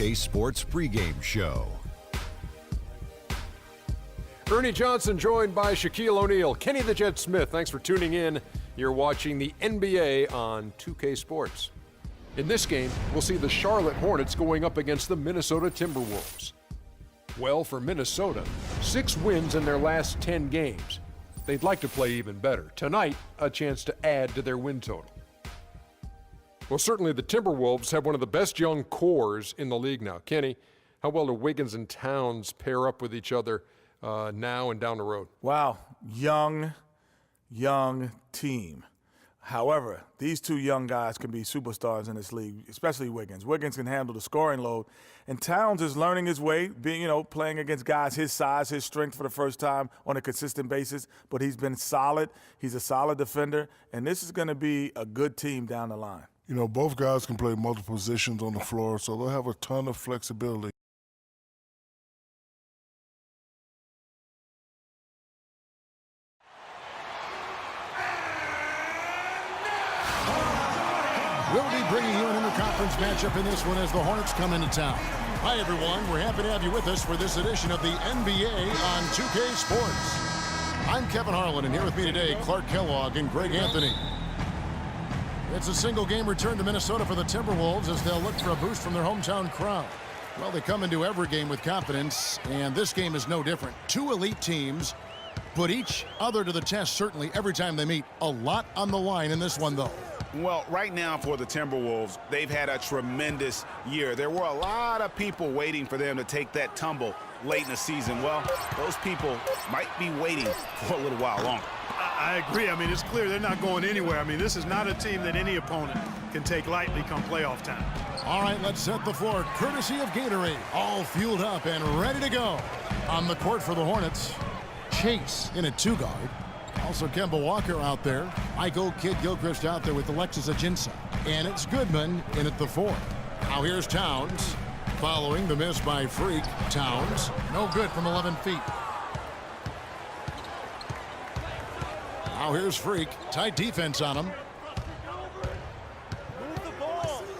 2K Sports pregame show. Ernie Johnson joined by Shaquille O'Neal. Kenny the Jet Smith, thanks for tuning in. You're watching the NBA on 2K Sports. In this game, we'll see the Charlotte Hornets going up against the Minnesota Timberwolves. Well, for Minnesota, 6 wins in their last 10 games. They'd like to play even better. Tonight, a chance to add to their win total. Well, certainly the Timberwolves have one of the best young cores in the league now. Kenny, how well do Wiggins and Towns pair up with each other now and down the road? Wow, young team. However, these two young guys can be superstars in this league, especially Wiggins. Wiggins can handle the scoring load, and Towns is learning his way, playing against guys his size, his strength for the first time on a consistent basis. But he's been solid. He's a solid defender, and this is going to be a good team down the line. Both guys can play multiple positions on the floor, so they'll have a ton of flexibility. We'll be bringing you an interconference matchup in this one as the Hornets come into town. Hi, everyone. We're happy to have you with us for this edition of the NBA on 2K Sports. I'm Kevin Harlan, and here with me today, Clark Kellogg and Greg Anthony. It's a single-game return to Minnesota for the Timberwolves as they'll look for a boost from their hometown crowd. Well, they come into every game with confidence, and this game is no different. 2 elite teams put each other to the test, certainly, every time they meet. A lot on the line in this one, though. Well, right now for the Timberwolves, they've had a tremendous year. There were a lot of people waiting for them to take that tumble late in the season. Well, those people might be waiting for a little while longer. I agree. I mean, it's clear they're not going anywhere. I mean, this is not a team that any opponent can take lightly come playoff time. All right, let's set the floor. Courtesy of Gatorade, all fueled up and ready to go. On the court for the Hornets, Chase in at 2-guard. Also Kemba Walker out there. Michael Kidd-Gilchrist out there with Alexis Ajinça. And it's Goodman in at the 4. Now here's Towns. Following the miss by Freak. Towns, no good from 11 feet. Now here's Freak. Tight defense on him.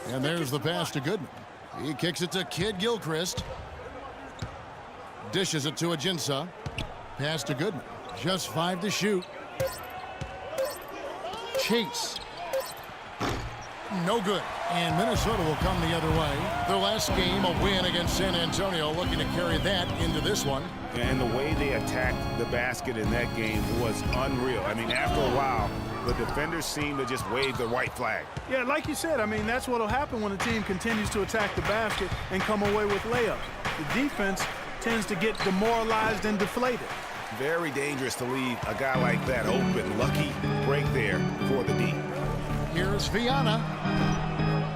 And there's the pass to Goodman. He kicks it to Kidd-Gilchrist. Dishes it to Ajinça. Pass to Goodman. Just 5 to shoot. Chase. No good. And Minnesota will come the other way. Their last game, a win against San Antonio, looking to carry that into this one. And the way they attacked the basket in that game was unreal. I mean, after a while, the defenders seemed to just wave the white flag. Yeah, like you said, I mean, that's what will happen when a team continues to attack the basket and come away with layups. The defense tends to get demoralized and deflated. Very dangerous to leave a guy like that open. Lucky break there for the D. Here's Viana.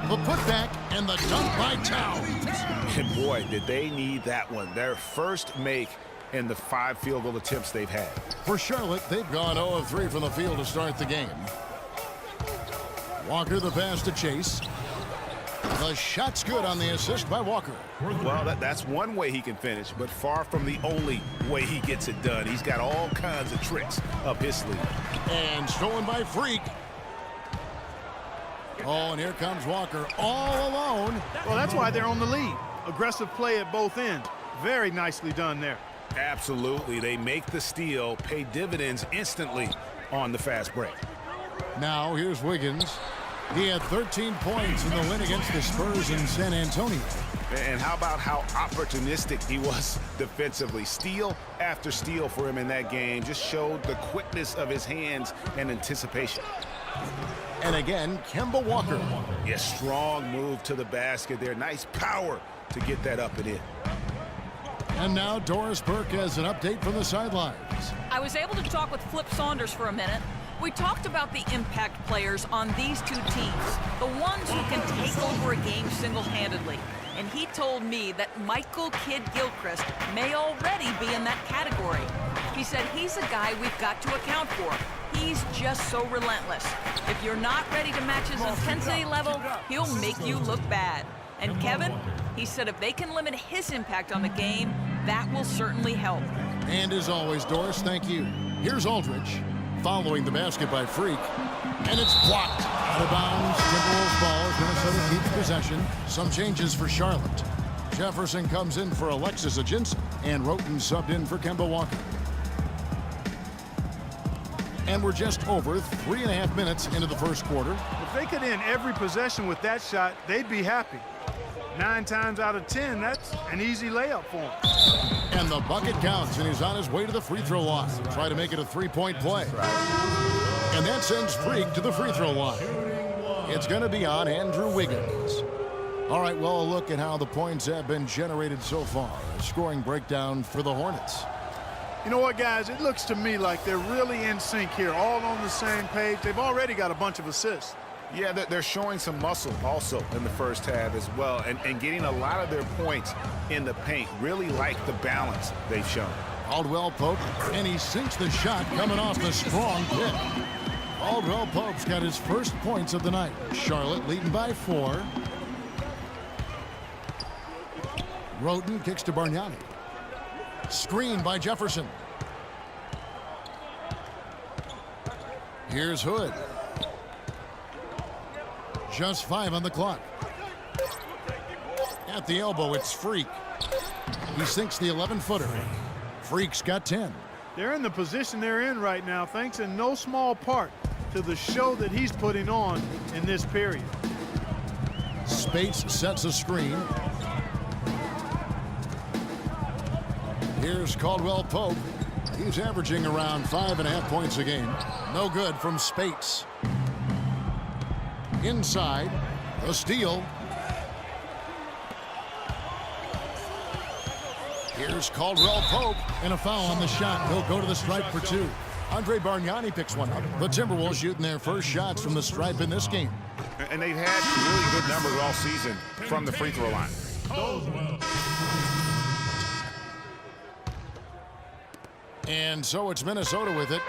The putback and the dunk by Towns. And boy, did they need that one. Their first make in the 5 field goal attempts they've had. For Charlotte, they've gone 0 of 3 from the field to start the game. Walker the pass to Chase. The shot's good on the assist by Walker. Well, that's one way he can finish, but far from the only way he gets it done. He's got all kinds of tricks up his sleeve. And stolen by Freak. Oh, and here comes Walker all alone. Well, that's why they're on the lead. Aggressive play at both ends. Very nicely done there. Absolutely. They make the steal, pay dividends instantly on the fast break. Now here's Wiggins. He had 13 points in the win against the Spurs in San Antonio. And how about how opportunistic he was defensively? Steal after steal for him in that game just showed the quickness of his hands and anticipation. And again, Kemba Walker. Yeah, strong move to the basket there. Nice power to get that up and in. And now Doris Burke has an update from the sidelines. I was able to talk with Flip Saunders for a minute. We talked about the impact players on these two teams, the ones who can take over a game single-handedly. And he told me that Michael Kidd-Gilchrist may already be in that category. He said he's a guy we've got to account for. He's just so relentless. If you're not ready to match his intensity level, he'll make you look bad. And Kevin, he said if they can limit his impact on the game, that will certainly help. And as always, Doris, thank you. Here's Aldridge. Following the basket by Freak. And it's blocked. Out of bounds. Timberwolves ball as Minnesota keeps possession. Some changes for Charlotte. Jefferson comes in for Alexis Ajinça, and Roten subbed in for Kemba Walker. And we're just over 3.5 minutes into the first quarter. If they could end every possession with that shot, they'd be happy. 9 times out of 10, that's an easy layup for him. And the bucket counts, and he's on his way to the free throw line. Try to make it a 3-point play. And that sends Freak to the free throw line. It's going to be on Andrew Wiggins. All right, well, a look at how the points have been generated so far. A scoring breakdown for the Hornets. You know what, guys? It looks to me like they're really in sync here, all on the same page. They've already got a bunch of assists. Yeah, they're showing some muscle also in the first half as well, and getting a lot of their points in the paint. Really like the balance they've shown. Caldwell Pope, and he sinks the shot coming off the strong pick. Caldwell Pope's got his first points of the night. Charlotte leading by 4. Roten kicks to Bargnani. Screen by Jefferson. Here's Hood. Just 5 on the clock. At the elbow, it's Freak. He sinks the 11-footer. Freak's got 10. They're in the position they're in right now, thanks in no small part to the show that he's putting on in this period. Spates sets a screen. Here's Caldwell Pope. He's averaging around 5.5 points a game. No good from Spates. Inside, the steal. Here's Caldwell Pope, and a foul on the shot. He'll go to the stripe for 2. Andre Bargnani picks one up. The Timberwolves shooting their first shots from the stripe in this game. And they've had really good numbers all season from the free throw line. And so it's Minnesota with it.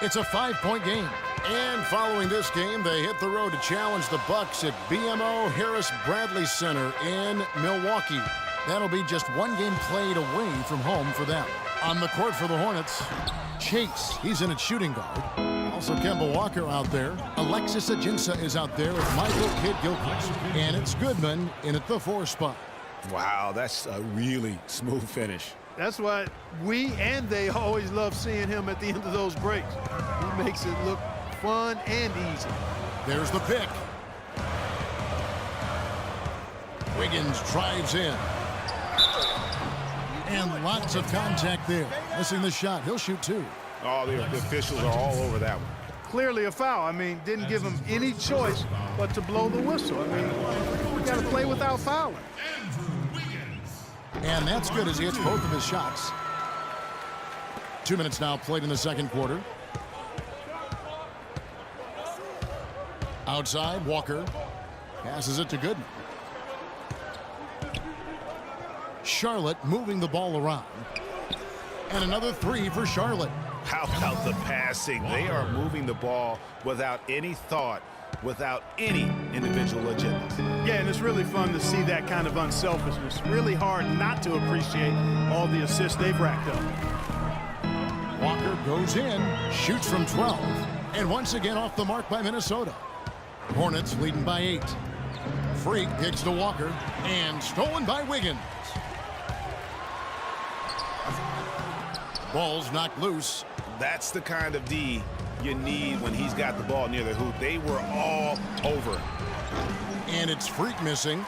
It's a 5-point game. And following this game, they hit the road to challenge the Bucks at BMO Harris Bradley Center in Milwaukee. That'll be just one game played away from home for them. On the court for the Hornets, Chase, he's in at shooting guard. Also Kemba Walker out there. Alexis Ajinça is out there with Michael Kidd-Gilchrist. And it's Goodman in at the 4 spot. Wow, that's a really smooth finish. That's why we and they always love seeing him at the end of those breaks. He makes it look fun and easy. There's the pick. Wiggins drives in. And lots of contact there. Missing the shot. He'll shoot 2. Oh, the officials are all over that one. Clearly a foul. I mean, didn't give him any choice but to blow the whistle. I mean, we got to play without fouling. And that's good as he hits both of his shots. 2 minutes now played in the second quarter. Outside, Walker passes it to Goodman. Charlotte moving the ball around. And another 3 for Charlotte. How about the passing? They are moving the ball without any thought, without any individual agendas. Yeah, and it's really fun to see that kind of unselfishness. Really hard not to appreciate all the assists they've racked up. Walker goes in, shoots from 12, and once again off the mark by Minnesota. Hornets leading by 8. Freak kicks to Walker, and stolen by Wiggins. Ball's knocked loose. That's the kind of D you need when he's got the ball near the hoop. They were all over. And it's Freak missing.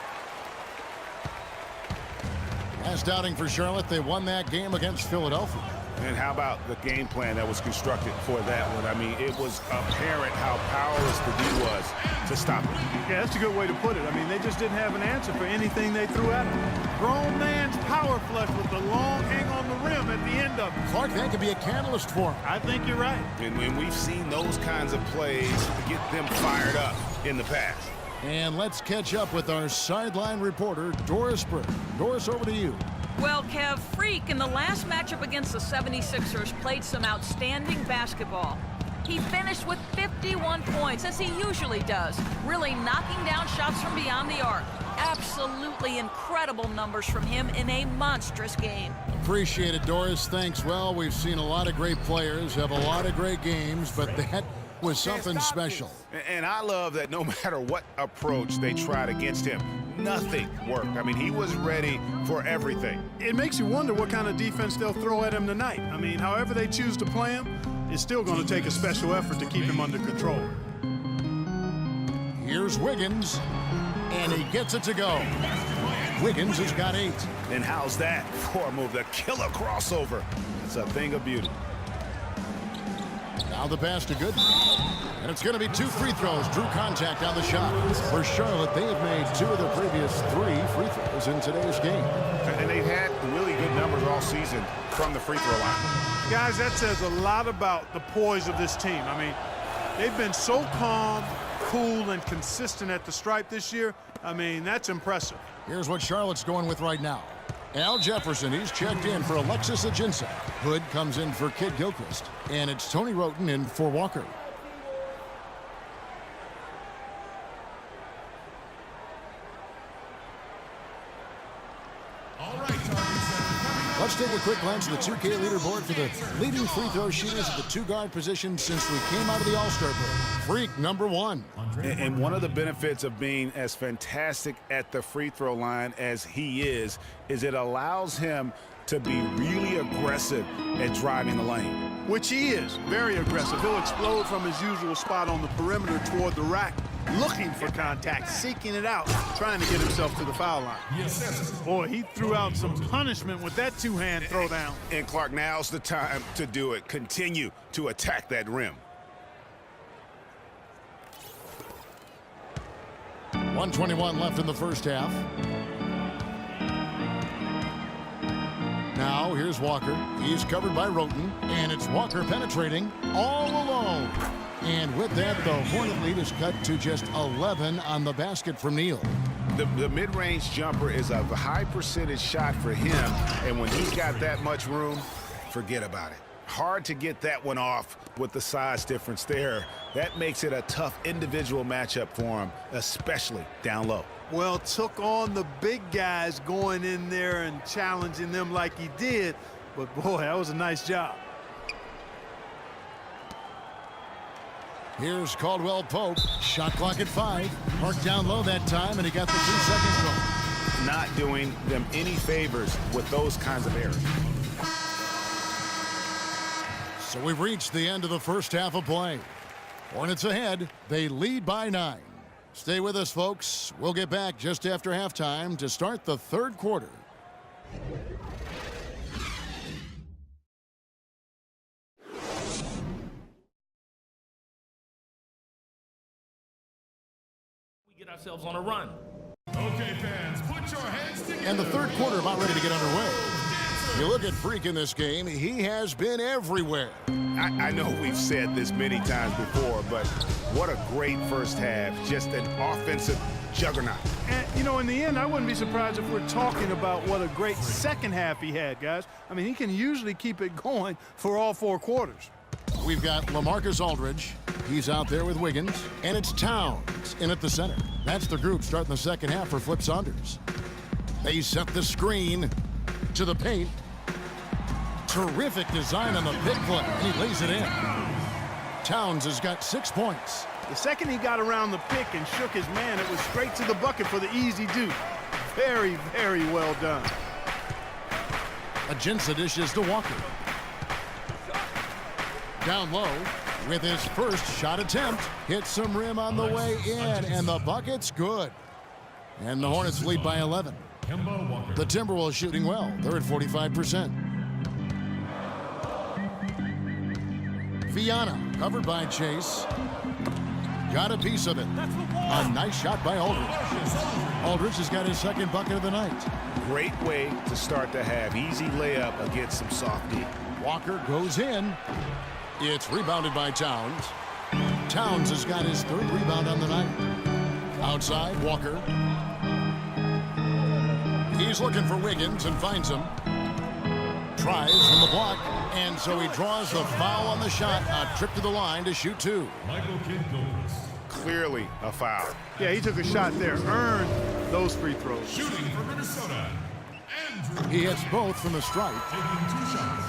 Last outing for Charlotte, they won that game against Philadelphia. And how about the game plan that was constructed for that one? I mean, it was apparent how powerless the D was to stop it. Yeah, that's a good way to put it. I mean, they just didn't have an answer for anything they threw at him. Grown man's power flush with the long hang on the rim at the end of it. Clark, that could be a catalyst for him. I think you're right. And when we've seen those kinds of plays get them fired up in the past. And let's catch up with our sideline reporter, Doris Burke. Doris, over to you. Well, Kev, Freak in the last matchup against the 76ers played some outstanding basketball. He finished with 51 points, as he usually does, really knocking down shots from beyond the arc. Absolutely incredible numbers from him in a monstrous game. Appreciate it, Doris. Thanks. Well, we've seen a lot of great players have a lot of great games, but that was something special. And I love that no matter what approach they tried against him, nothing worked. I mean, he was ready for everything. It makes you wonder what kind of defense they'll throw at him tonight. I mean, however they choose to play him, it's still going to take a special effort to keep him under control. Here's Wiggins, and he gets it to go. Wiggins has got 8. And how's that for a move? The killer crossover. It's a thing of beauty. Now the pass to Gooden. And it's going to be 2 free throws. Drew contact on the shot. For Charlotte, they have made 2 of the previous 3 free throws in today's game. And they've had really good numbers all season from the free throw line. Guys, that says a lot about the poise of this team. I mean, they've been so calm, cool, and consistent at the stripe this year. I mean, that's impressive. Here's what Charlotte's going with right now. Al Jefferson, he's checked in for Alexis Ajinça. Hood comes in for Kid Gilchrist. And it's Tony Roten in for Walker. Let's take a quick glance at the 2K leaderboard for the leading free throw shooters at the 2-guard position since we came out of the All-Star break. Freak number 1. And one of the benefits of being as fantastic at the free throw line as he is it allows him to be really aggressive at driving the lane. Which he is, very aggressive. He'll explode from his usual spot on the perimeter toward the rack, looking for contact, seeking it out, trying to get himself to the foul line. Boy, he threw out some punishment with that 2-hand throwdown. And Clark, now's the time to do it. Continue to attack that rim. 1:21 left in the first half. Now here's Walker. He's covered by Roten, and it's Walker penetrating all alone. And with that, the Hornet lead is cut to just 11 on the basket from Neal. The mid-range jumper is a high percentage shot for him, and when he's got that much room, forget about it. Hard to get that one off with the size difference there. That makes it a tough individual matchup for him, especially down low. Well, took on the big guys going in there and challenging them like he did, but boy, that was a nice job. Here's Caldwell Pope. Shot clock at 5. Parked down low that time, and he got the 2-second goal. Not doing them any favors with those kinds of errors. So we've reached the end of the first half of play. Hornets ahead. They lead by 9. Stay with us, folks. We'll get back just after halftime to start the third quarter. Get ourselves on a run. Okay, fans, put your hands together. And the third quarter about ready to get underway. You look at Freak in this game, he has been everywhere. I know we've said this many times before, but what a great first half. Just an offensive juggernaut. And, you know, in the end, I wouldn't be surprised if we're talking about what a great second half he had, guys. I mean, he can usually keep it going for all 4 quarters. We've got LaMarcus Aldridge. He's out there with Wiggins. And it's Towns in at the center. That's the group starting the second half for Flip Saunders. They set the screen to the paint. Terrific design on the big play, and he lays it in. Towns has got 6 points. The second he got around the pick and shook his man, it was straight to the bucket for the easy deuce. Very, very well done. Ajinça dishes to Walker. Down low with his first shot attempt. Hits some rim on the way in, and the bucket's good. And the Hornets lead by 11. The Timberwolves shooting well. They're at 45%. Viana covered by Chase. Got a piece of it. A nice shot by Aldridge. Aldridge has got his second bucket of the night. Great way to start the half. Easy layup against some soft D. Walker goes in. It's rebounded by Towns. Towns has got his 3rd rebound on the night. Outside, Walker. He's looking for Wiggins and finds him. Tries from the block, and so he draws the foul on the shot. A trip to the line to shoot 2. Clearly a foul. Yeah, he took a shot there. Earned those free throws. Shooting for Minnesota. He hits both from the stripe. Taking 2 shots.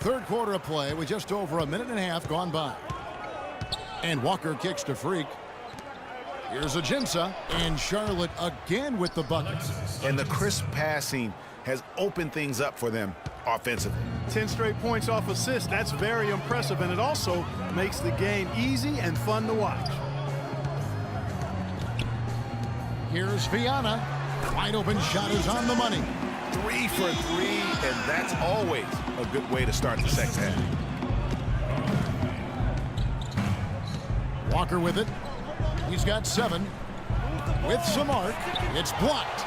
Third quarter of play with just over a minute and a half gone by. And Walker kicks to Freak. Here's Ajinça, and Charlotte again with the bucket. And the crisp passing has opened things up for them offensively. 10 straight points off assists. That's very impressive, and it also makes the game easy and fun to watch. Here's Viana. Wide open shot is on the money. 3 for 3, and that's always a good way to start the second half. Walker with it. He's got 7. With some arc, it's blocked.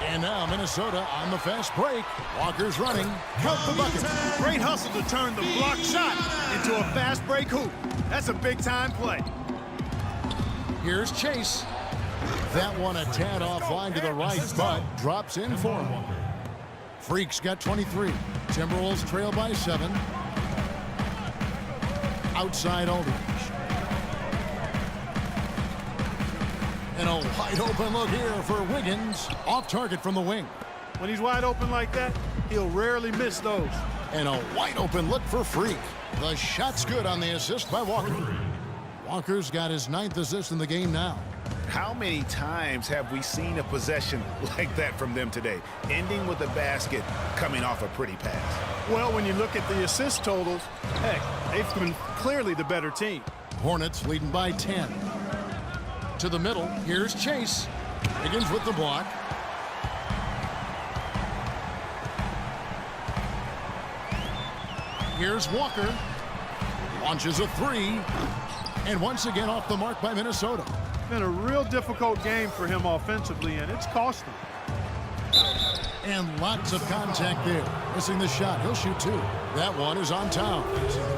And now Minnesota on the fast break. Walker's running. Count the bucket. Great hustle to turn the blocked shot into a fast break hoop. That's a big-time play. Here's Chase. That one a tad offline to the right, but drops in for him. Freak's got 23. Timberwolves trail by 7. Outside Aldridge. And a wide open look here for Wiggins. Off target from the wing. When he's wide open like that, he'll rarely miss those. And a wide open look for Freak. The shot's good on the assist by Walker. Walker's got his 9th assist in the game now. How many times have we seen a possession like that from them today, ending with a basket coming off a pretty pass? Well, when you look at the assist totals, heck, they've been clearly the better team. Hornets leading by 10. To the middle, here's Chase. Begins with the block. Here's Walker. Launches a 3. And once again off the mark by Minnesota. Been a real difficult game for him offensively, and it's cost him. And lots of contact there. Missing the shot. He'll shoot 2. That one is on Towns.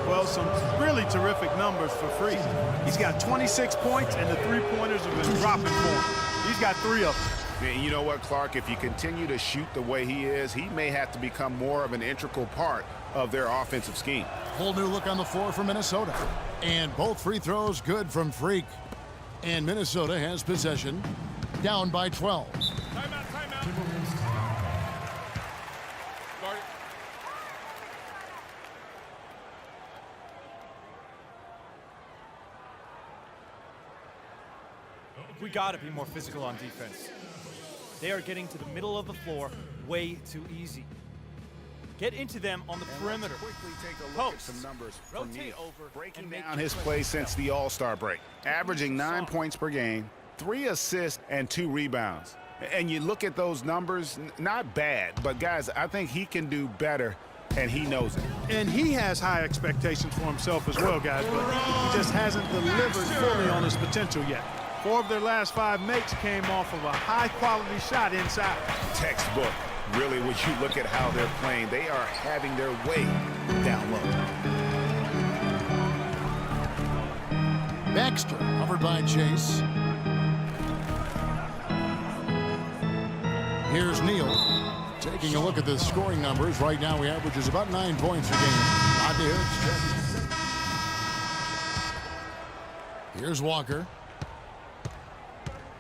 Well, some really terrific numbers for Freak. He's got 26 points, and the three-pointers have been dropping for him. He's got 3 of them. And you know what, Clark? If you continue to shoot the way he is, he may have to become more of an integral part of their offensive scheme. Whole new look on the floor for Minnesota. And both free throws good from Freak. And Minnesota has possession, down by 12. Timeout. We got to be more physical on defense. They are getting to the middle of the floor way too easy. Get into them on the perimeter. Quickly take a look at some numbers from Rotate Neal. over Breaking and make down your his play play yourself. since the All-Star break, averaging 9 points per game, 3 assists, and 2 rebounds. And you look at those numbers, not bad, but guys, I think he can do better, and he knows it. And he has high expectations for himself as well, guys, but he just hasn't delivered fully on his potential yet. 4 of their last 5 makes came off of a high-quality shot inside. Textbook. Really, when you look at how they're playing, they are having their way down low. Baxter, covered by Chase. Here's Neal. Taking a look at the scoring numbers. Right now, he averages about 9 points a game. Not to hit. Here's Walker.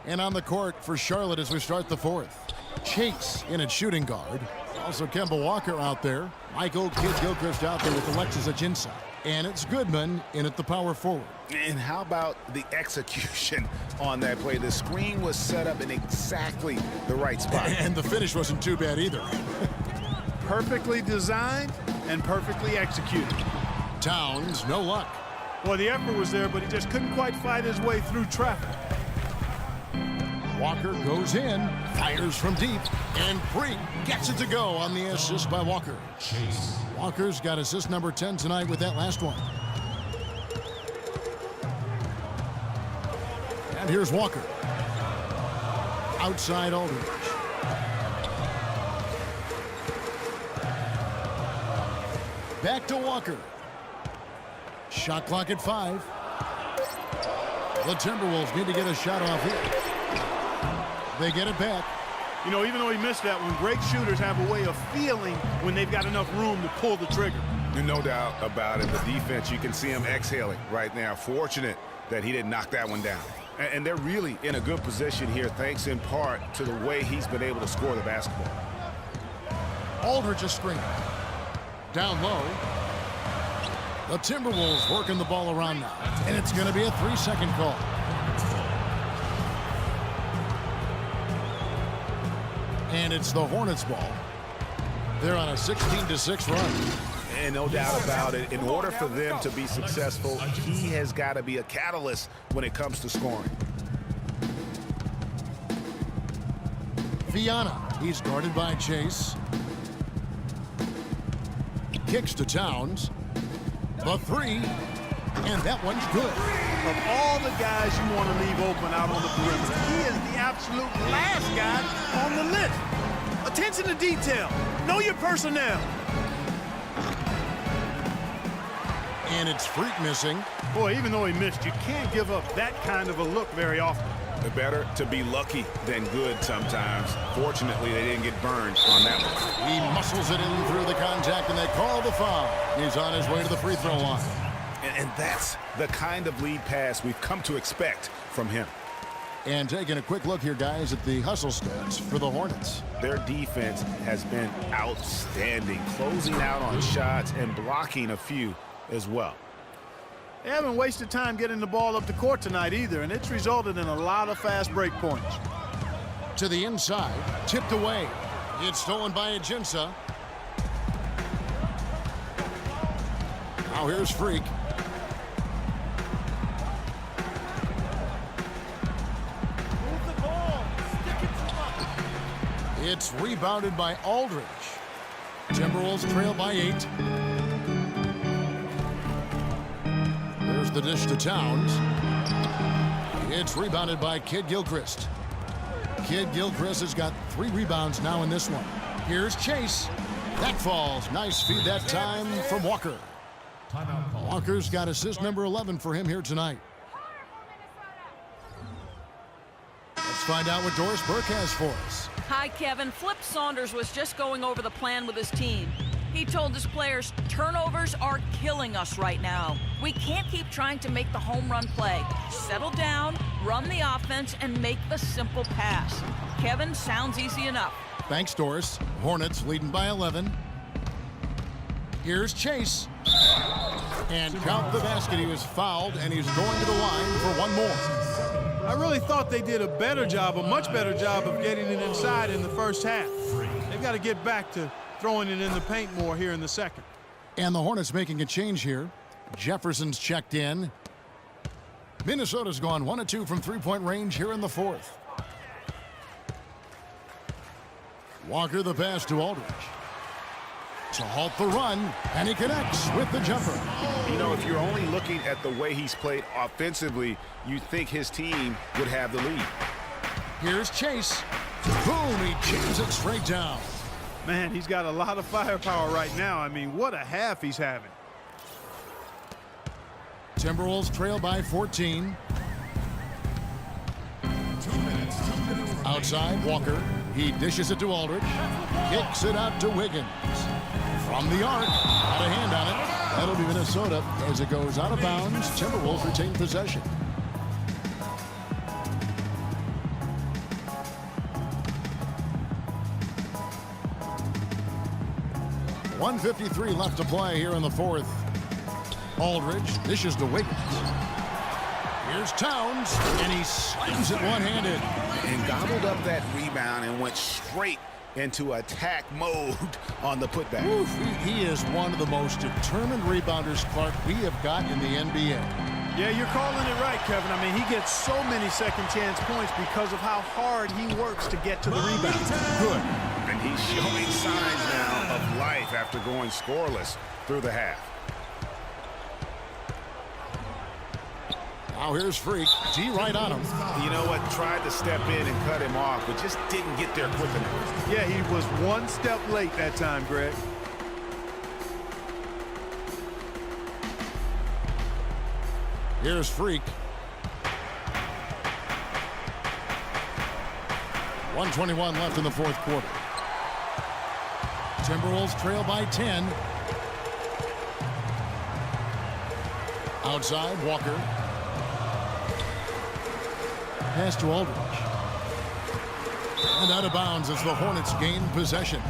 And on the court for Charlotte as we start the 4th. Chase in at shooting guard. Also Kemba Walker out there. Michael Kidd-Gilchrist out there with Alexis Ajinça. And it's Goodman in at the power forward. And how about the execution on that play? The screen was set up in exactly the right spot. And the finish wasn't too bad either. Perfectly designed and perfectly executed. Towns, no luck. Well, the effort was there, but he just couldn't quite fight his way through traffic. Walker goes in, fires from deep, and Freak gets it to go on the assist by Walker. Walker's got assist number 10 tonight with that last one. And here's Walker. Outside Aldridge. Back to Walker. Shot clock at 5. The Timberwolves need to get a shot off here. They get it back. You know, even though he missed that one, great shooters have a way of feeling when they've got enough room to pull the trigger. No doubt about it. The defense, you can see him exhaling right now. Fortunate that he didn't knock that one down. And they're really in a good position here, thanks in part to the way he's been able to score the basketball. Aldridge a screen. Down low. The Timberwolves working the ball around now. And it's going to be a 3-second call. And it's the Hornets ball. They're on a 16-6 run. And no doubt about it, in order for them to be successful, he has got to be a catalyst when it comes to scoring. Viana, he's guarded by Chase. Kicks to Towns. The three, and that one's good. Of all the guys you want to leave open out on the perimeter, he is the absolute last guy on the list. Attention to detail. Know your personnel. And it's Freak missing. Boy, even though he missed, you can't give up that kind of a look very often. Better to be lucky than good sometimes. Fortunately, they didn't get burned on that one. He muscles it in through the contact, and they call the foul. He's on his way to the free throw line. And that's the kind of lead pass we've come to expect from him. And taking a quick look here, guys, at the hustle stats for the Hornets. Their defense has been outstanding, closing out on shots and blocking a few as well. They haven't wasted time getting the ball up the court tonight either, and it's resulted in a lot of fast break points. To the inside, tipped away. It's stolen by Ajinça. Now here's Freak. Move the ball. Stick it to him. It's rebounded by Aldridge. Timberwolves trail by 8. There's the dish to Towns. It's rebounded by Kid Gilchrist. Kid Gilchrist has got 3 rebounds now in this one. Here's Chase. That falls. Nice feed that time from Walker. Walker's got assist number 11 for him here tonight. Let's find out what Doris Burke has for us. Hi, Kevin. Flip Saunders was just going over the plan with his team. He told his players, turnovers are killing us right now. We can't keep trying to make the home run play. Settle down, run the offense, and make the simple pass. Kevin, sounds easy enough. Thanks, Doris. Hornets leading by 11. Here's Chase. And count the basket. He was fouled, and he's going to the line for one more. I really thought they did a better job, a much better job of getting it inside in the first half. They've got to get back to throwing it in the paint more here in the second. And the Hornets making a change here. Jefferson's checked in. Minnesota's gone 1 of 2 from three-point range here in the fourth. Walker the pass to Aldridge. To halt the run, and he connects with the jumper. You know, if you're only looking at the way he's played offensively, you'd think his team would have the lead. Here's Chase. Boom, he jams it straight down. Man, he's got a lot of firepower right now. I mean, what a half he's having. Timberwolves trail by 14. Outside, Walker. He dishes it to Aldridge. Kicks it out to Wiggins. From the arc, got a hand on it. That'll be Minnesota as it goes out of bounds. Timberwolves retain possession. .153 left to play here in the fourth. Aldridge dishes to Wiggins. Here's Towns, and he slams it one-handed. And gobbled up that rebound and went straight into attack mode on the putback. Oof, he is one of the most determined rebounders, Clark, we have got in the NBA. Yeah, you're calling it right, Kevin. I mean, he gets so many second-chance points because of how hard he works to get to the rebound. Good. And he's showing signs now of life after going scoreless through the half. Now here's Freak. G right on him. You know what? Tried to step in and cut him off, but just didn't get there quick enough. Yeah, he was one step late that time, Greg. Here's Freak. 1:21 left in the fourth quarter. Timberwolves trail by 10. Outside, Walker. Pass to Aldridge. And out of bounds as the Hornets gain possession.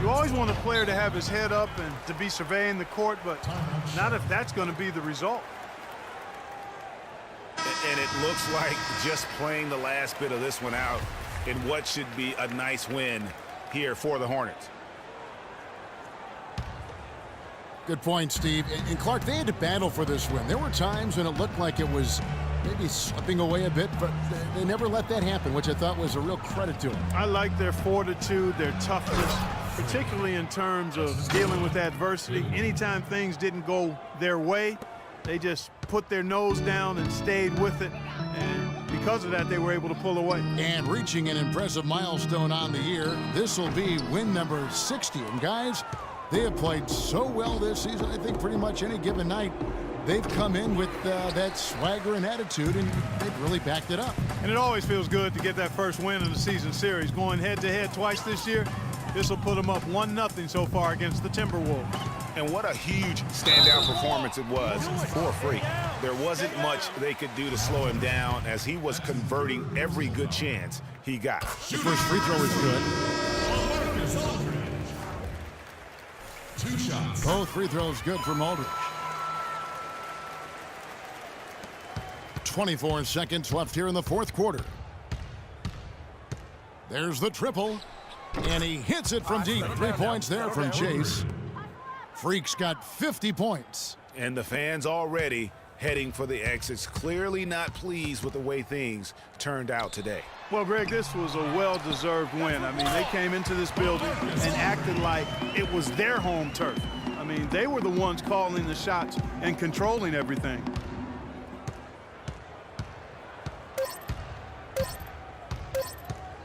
You always want a player to have his head up and to be surveying the court, but not if that's going to be the result. And it looks like just playing the last bit of this one out in what should be a nice win here for the Hornets. Good point, Steve. And Clark, they had to battle for this win. There were times when it looked like it was maybe slipping away a bit, but they never let that happen, which I thought was a real credit to them. I like their fortitude, their toughness, particularly in terms of dealing with adversity. Anytime things didn't go their way, they just put their nose down and stayed with it. And because of that, they were able to pull away. And reaching an impressive milestone on the year, this will be win number 60. And guys, they have played so well this season. I think pretty much any given night, they've come in with that swagger and attitude, and they've really backed it up. And it always feels good to get that first win in the season series. Going head-to-head twice this year, this will put them up 1-0 so far against the Timberwolves. And what a huge standout performance it was for Freak. There wasn't much they could do to slow him down as he was converting every good chance he got. The first free throw is good. 2 shots. Both free throws good for Aldridge. 24 seconds left here in the fourth quarter. There's the triple, and he hits it from deep. 3 points there from Chase. Freak's got 50 points. And the fans already heading for the exits, clearly not pleased with the way things turned out today. Well, Greg, this was a well-deserved win. I mean, they came into this building and acted like it was their home turf. I mean, they were the ones calling the shots and controlling everything.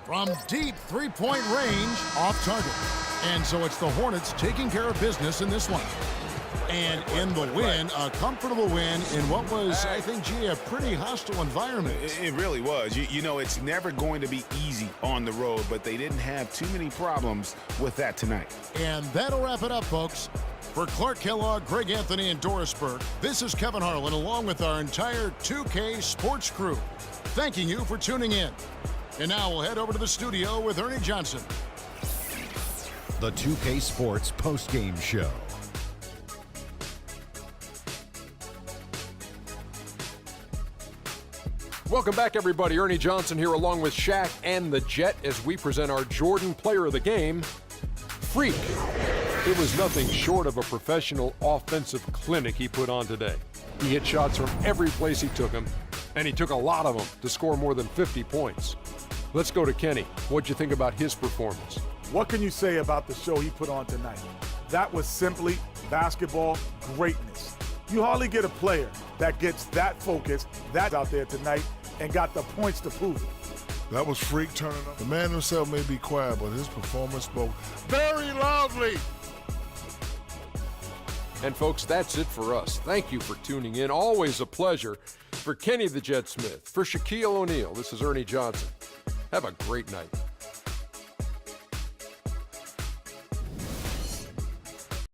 From deep three-point range, off target. And so it's the Hornets taking care of business in this one. And in the win, a comfortable win in what was, I think, gee, a pretty hostile environment. It really was. You know, it's never going to be easy on the road, but they didn't have too many problems with that tonight. And that'll wrap it up, folks. For Clark Kellogg, Greg Anthony, and Doris Burke, this is Kevin Harlan along with our entire 2K Sports crew, thanking you for tuning in. And now we'll head over to the studio with Ernie Johnson. The 2K Sports postgame show. Welcome back, everybody. Ernie Johnson here along with Shaq and the Jet as we present our Jordan Player of the Game, Freak. It was nothing short of a professional offensive clinic he put on today. He hit shots from every place he took them, and he took a lot of them to score more than 50 points. Let's go to Kenny. What'd you think about his performance? What can you say about the show he put on tonight? That was simply basketball greatness. You hardly get a player that gets that focused, that out there tonight, and got the points to prove it. That was Freak turning up. The man himself may be quiet, but his performance spoke very loudly. And folks, that's it for us. Thank you for tuning in. Always a pleasure. For Kenny the Jet Smith, for Shaquille O'Neal, this is Ernie Johnson. Have a great night.